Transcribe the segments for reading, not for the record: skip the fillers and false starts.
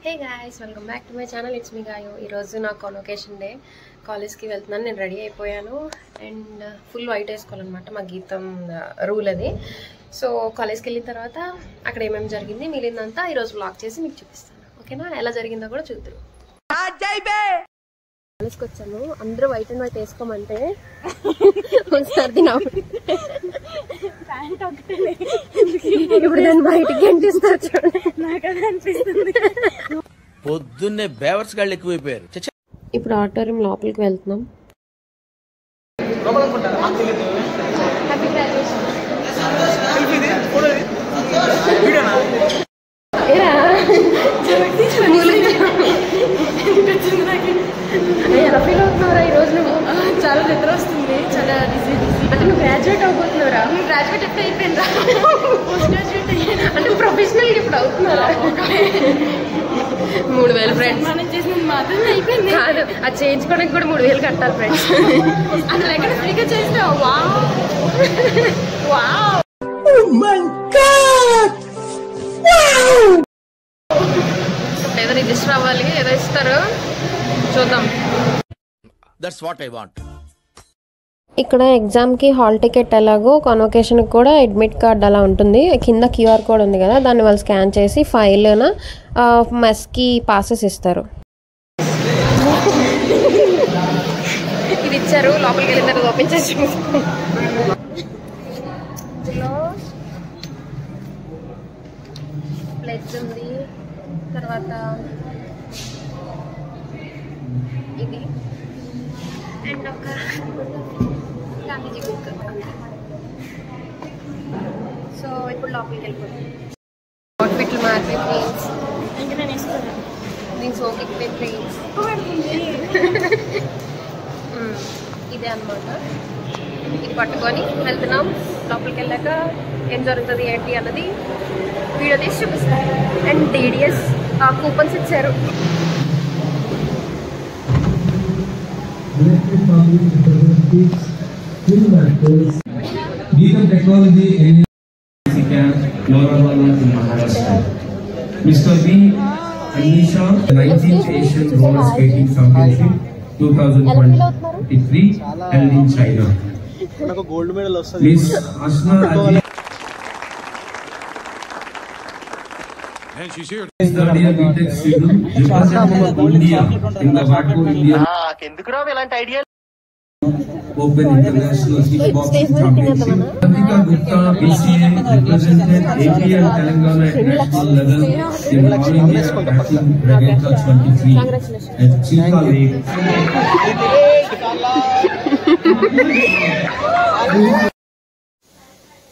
Hey guys, welcome back to my channel. It's me Gayo. Ee roju na convocation day. College ki veltunanu. Nenu ready ayipoyanu and full white veskovalanamata. Ma geetam rule adi. So college ki ellina tarvata akkada em jarigindi milindanta ee roju vlog chesi meeku chupistanu. Okay na? Ela jarigindo kuda chudduru. College ki vachanu. Andaru white and white veskomanటే ఒకసారి దినా pant ఒకటే ఇప్పుడు నేను బయటికి ఎంటిస్తారు చూడండి. నాకు అది అనిపిస్తుంది. పొద్దున్నే బేవర్స్ గాళ్ళు ఎక్కువైపోయారు. ఇప్పుడు ఆడిటోరియం లోపలికి వెళ్తున్నాం. ఎలా ఫీల్ అవుతున్నారా ఈ రోజు? నువ్వు చాలా నిద్ర వస్తుంది, చాలా బిజీ అంటే నువ్వు గ్రాడ్యుయేట్ అవబోతున్నారా? నువ్వు గ్రాడ్యుయేట్ ఎప్పుడు అయిపోయిందా? పోస్ట్ గ్రాడ్యుయేట్ అయ్యాను అంటే ప్రొఫెషనల్ ఇప్పుడు అవుతున్నారా? 3000 ఫ్రెండ్స్ మనం చేసినది మాత్రమే అయిపోయింది కాదు, అది చేయించుకోవడానికి కూడా 3000 కట్టాలి ఫ్రెండ్స్. అసలు ఎక్కడ ఫ్రీగా చేస్తావు? Wow wow oh my god wow. ఏదో రిజిస్టర్ అవ్వాలి, ఏదో ఇస్తారు చూద్దాం. That's what I want. ఇక్కడ ఎగ్జామ్కి హాల్ టికెట్ ఎలాగో కాన్వకేషన్కి కూడా అడ్మిట్ కార్డ్ అలా ఉంటుంది. కింద క్యూఆర్ కోడ్ ఉంది కదా, దాన్ని వాళ్ళు స్కాన్ చేసి ఫైల్న మెస్కి పాసెస్ ఇస్తారు. ఇది ఇచ్చారు, లోపలికి వెళ్ళిన తర్వాత ఓపెన్ చేసి ప్లెడ్జ్ ఉంది, తర్వాత ఇది అండ్ ఒక గాంధీజీ బుక్. సో ఇప్పుడు లోపలికి వెళ్ళిపోతాం. అవుట్ఫిట్లు మారిపోయి ప్లీజ్ దీని సోకికి ప్లీజ్ ఇదే అనమాట. ఇది పట్టుకొని వెళ్తున్నాం. లోపలికి వెళ్ళాక ఏం జరుగుతుంది ఏంటి అన్నది వీడియో తీసి చూపిస్తాం. అండ్ టీడీఎస్ కూపన్స్ ఇచ్చారు. Technology in Maharashtra. Mr. B. Anisha, 19th Asian Roller Skating Championship 2023 held in China. Gold medal వస్తుంది. Miss Asna Ali And she's here. is the dear BTech student representing India in the Vatco India ఎందుకురా ఇలాంటి idea? Open International Kickboxing Championship. Radhika Gupta, BCA, represented AP and Telangana at national level in All India Wrestling Regatta 23 at Chilka Lake.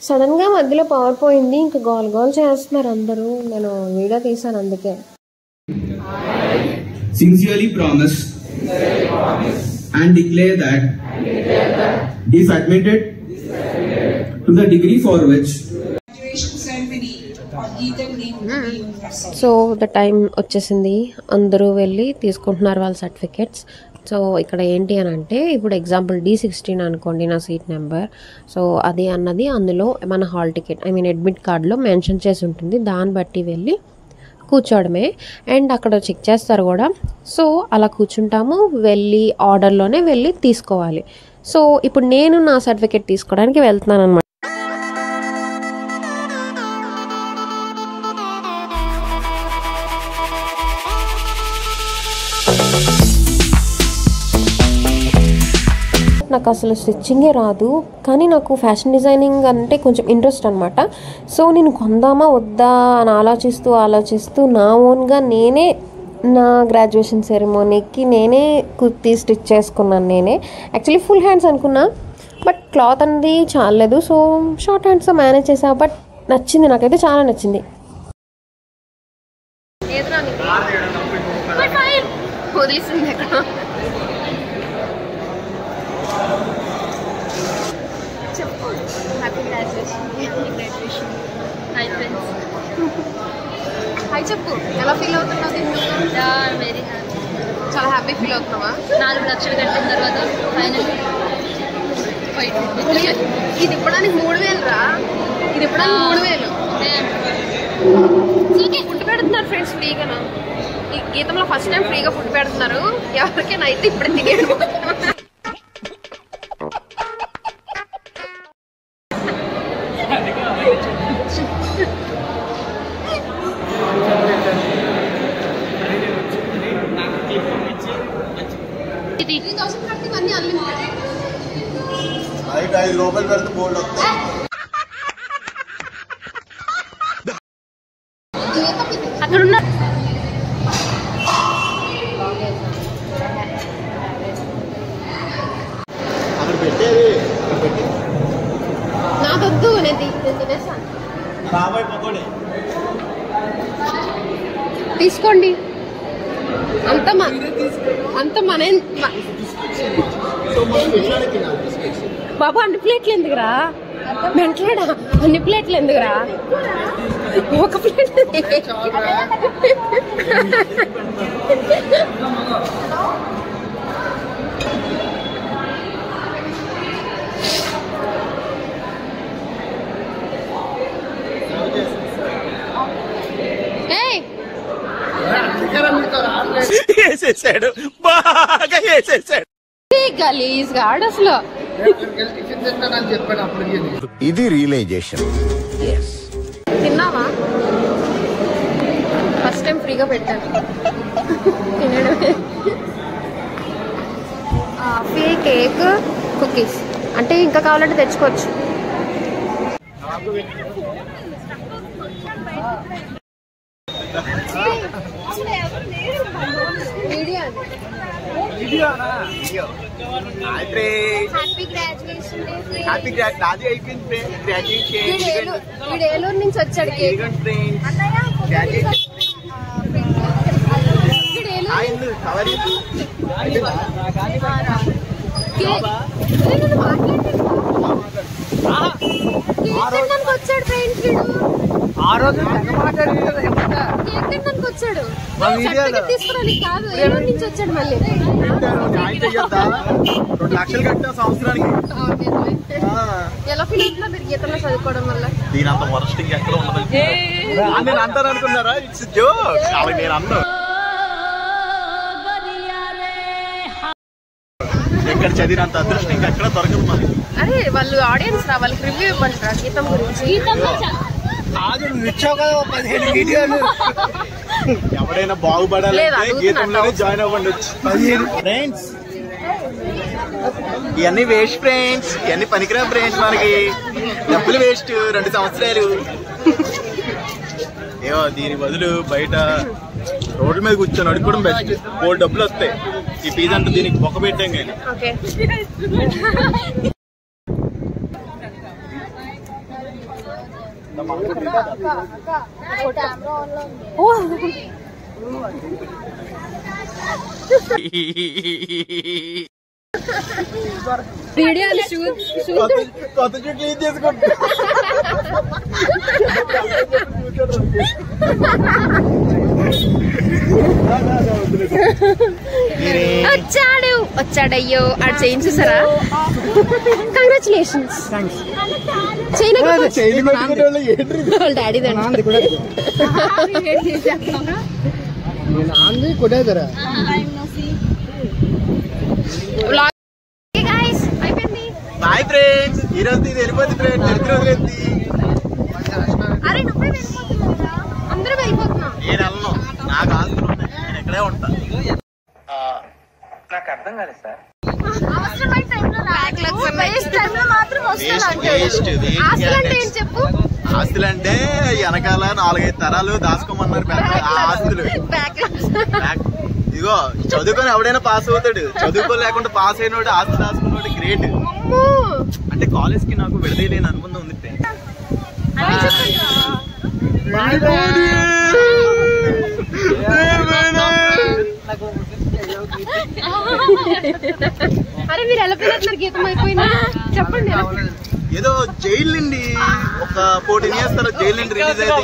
Sudden గా మధ్యలో power పోయింది, ఇంకా goal goal చేస్తున్నారు అందరూ. నేను video తీసాను అందుకే. Sincerely promise and declare that if admitted to the degree for which so the time వచ్చేసింది, అందరూ వెళ్ళి తీసుకుంటున్నారు వాళ్ళ సర్టిఫికెట్స్. సో ఇక్కడ ఏంటి అని అంటే, ఇప్పుడు ఎగ్జాంపుల్ D16 అనుకోండి నా సీట్ నెంబర్. సో అది అన్నది అందులో మన హాల్ టికెట్ అడ్మిట్ కార్డులో మెన్షన్ చేసి ఉంటుంది. దాన్ని బట్టి వెళ్ళి కూర్చోవడమే. అండ్ అక్కడ చెక్ చేస్తారు కూడా. సో అలా కూర్చుంటాము, వెళ్ళి ఆర్డర్లోనే వెళ్ళి తీసుకోవాలి. సో ఇప్పుడు నేను నా సర్టిఫికెట్ తీసుకోవడానికి వెళ్తున్నాను అనమాట. నాకు అసలు స్టిచ్చింగే రాదు, కానీ నాకు ఫ్యాషన్ డిజైనింగ్ అంటే కొంచెం ఇంట్రెస్ట్ అనమాట. సో నేను కొందామా వద్దా అని ఆలోచిస్తూ నా ఓన్గా నేనే నా గ్రాడ్యుయేషన్ సెరమోనీకి నేనే కుర్తీ స్టిచ్ చేసుకున్నాను. నేనే యాక్చువల్లీ ఫుల్ హ్యాండ్స్ అనుకున్నా, బట్ క్లాత్ అనేది చాలేదు. సో షార్ట్ హ్యాండ్స్తో మేనేజ్ చేసా, బట్ నచ్చింది, నాకైతే చాలా నచ్చింది. హాయ్ చెప్పు, ఎలా ఫీల్ అవుతున్నావు? వెరీ హ్యాపీ, చాలా హ్యాపీ ఫీల్ అవుతున్నావా? 4 లక్షలు కట్టిన తర్వాత ఫైనల్ ఇది ఇప్పడానికి 3000 రా. ఇది ఇప్పడానికి 3000. పెడుతున్నారు ఫ్రెండ్స్ ఫ్రీగా. ఈ గీతంలో ఫస్ట్ టైం ఫ్రీగా ఫుడ్ పెడుతున్నారు. ఎవరికైనా అయితే ఇప్పుడే తినేయడం. ఇది 3000 కట్టి అన్ని అన్లిమిటెడ్. 5 రూపాయలు పెడితే బోల్డ్ వస్తాయి. అక్కడ ఉన్న అక్కడ పెట్టేది నాకొద్దు, నేను తినేసాను. బాబాయ్ పకోడీ తీసుకోండి. అంత మన బాబు అన్ని ప్లేట్లు ఎందుకురా? మెంటలేడా? అన్ని ప్లేట్లు ఎందుకురా? ఒక ప్లేట్ వేసేసాడు, బాగా వేసేసాడు. గలీజ్ గాడు అసలు. ఇది రియలైజేషన్. తిన్నావా? ఫస్ట్ టైం ఫ్రీగా పెట్టాను. తినడమే. కాఫీ, కేక్, కుకీస్ అంటే ఇంకా కావాలంటే తెచ్చుకోవచ్చు. వీడు ఏలూరు నుంచి వచ్చాడు. వచ్చాడు ఫ్రెండ్స్. ఆ రోజు వచ్చాడు తీసుకోవడానికి కాదు, ఏలూరు నుంచి వచ్చాడు. మళ్ళీ 2 లక్షలు కట్టిన సంవత్సరానికి. ఎలా ఫీల్ అవుతున్నా మీరు గీతంలో చదువుకోవడం వల్ల? దీని అంత వరస్టింగ్ ఎక్కడ ఉండదు. నేను అంటాను అనుకున్నారా? It's joke. నేను అన్నా ఎక్కడ చదివినంత అదృష్టం ఇంకెక్కడ దొరకదు మనకి. అరే వాళ్ళు ఆడియన్స్ రా, వాళ్ళకి రివ్యూ ఇవ్వంటారా గీతం గురించి? ఎవడైనా బాగుపడాలంటే గీతంలోనే జాయిన్ అవ్వండి. ఫ్రెండ్స్ ఇవన్నీ వేస్ట్ ఫ్రెండ్స్, ఇవన్నీ పనికిరా ఫ్రెండ్స్. మనకి డబ్బులు వేస్ట్. 2 సంవత్సరాలు ఏమో దీని బదులు బయట రోడ్ల మీద కూర్చొని అడుక్కోవడం బెస్ట్. 4 డబ్బులు వస్తాయి. ఈ ఫీజు అంటే దీనికి బొక్క పెట్టాం కానీ. కొత్త చుట్లు ఏం చేసుకుంటా వచ్చాడయ్యో. అది చేయించేసారా? కంగ్రాచులేషన్స్. Daddy boy friends. ఈ రోజు ఇది వెళ్ళిపోతుంది ఫ్రెండ్స్. చరిత్ర వదిలేంది. అందరూ వెళ్ళిపోతున్నా. నేను వెళ్ళను. నాకు ఆస్తులు ఉన్నాయి. నేను ఎక్కడే ఉంటా. నాకు అర్థం కాలేదు సార్. చెప్పు. ఆస్తులంటే వెనకాల 4-5 తరాలు దాచుకోమన్నారు ఆస్తులు. ఇదిగో చదువుకొని ఎవడైనా పాస్ అవుతాడు. చదువుకోలేకుండా పాస్ అయినోడు ఆస్తి దాచుకున్నాడు గ్రేట్. అంటే కాలేజ్ కి నాకు విడదీయలేని అనుబంధం ఉంది. అరే మీరు ఎలా పిల్లలు గీతం అయిపోయిందా చెప్పండి. ఏదో జైలు నుండి ఒక 14 years తర్వాత జైలు నుండి రిలీజ్ అయితే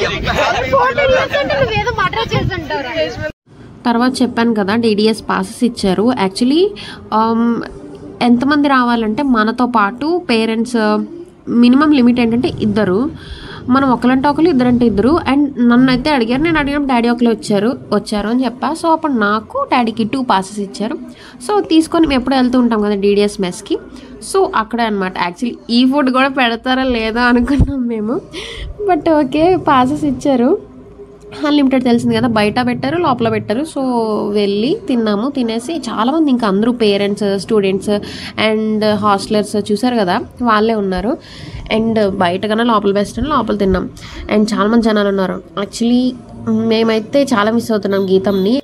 తర్వాత చెప్పాను కదా DDS పాసెస్ ఇచ్చారు. యాక్చువల్లీ ఎంతమంది రావాలంటే మనతో పాటు పేరెంట్స్ మినిమం లిమిట్ ఏంటంటే 2. మనం ఒకరంటే ఒకరు ఇద్దరంటే ఇద్దరు. అండ్ నన్ను అయితే అడిగారు, నేను అడిగినప్పుడు డాడీ ఒకరు వచ్చారు అని చెప్పా. సో అప్పుడు నాకు డాడీకి 2 passes ఇచ్చారు. సో తీసుకొని మేము ఎప్పుడు వెళ్తూ ఉంటాం కదా DDS మెస్కి. సో అక్కడే అనమాట. యాక్చువల్లీ ఈ ఫుడ్ కూడా పెడతారా లేదా అనుకున్నాం మేము, బట్ ఓకే పాసెస్ ఇచ్చారు. అన్లిమిటెడ్ తెలిసింది కదా, బయట పెట్టారు లోపల పెట్టారు. సో వెళ్ళి తిన్నాము. తినేసి చాలామంది ఇంకా అందరూ పేరెంట్స్, స్టూడెంట్స్ అండ్ హాస్టలర్స్ చూసారు కదా వాళ్ళే ఉన్నారు. అండ్ బయట కన్నా లోపల బెస్ట్ అని లోపల తిన్నాం. అండ్ చాలామంది జనాలు ఉన్నారు. యాక్చువల్లీ మేమైతే చాలా మిస్ అవుతున్నాం గీతంని.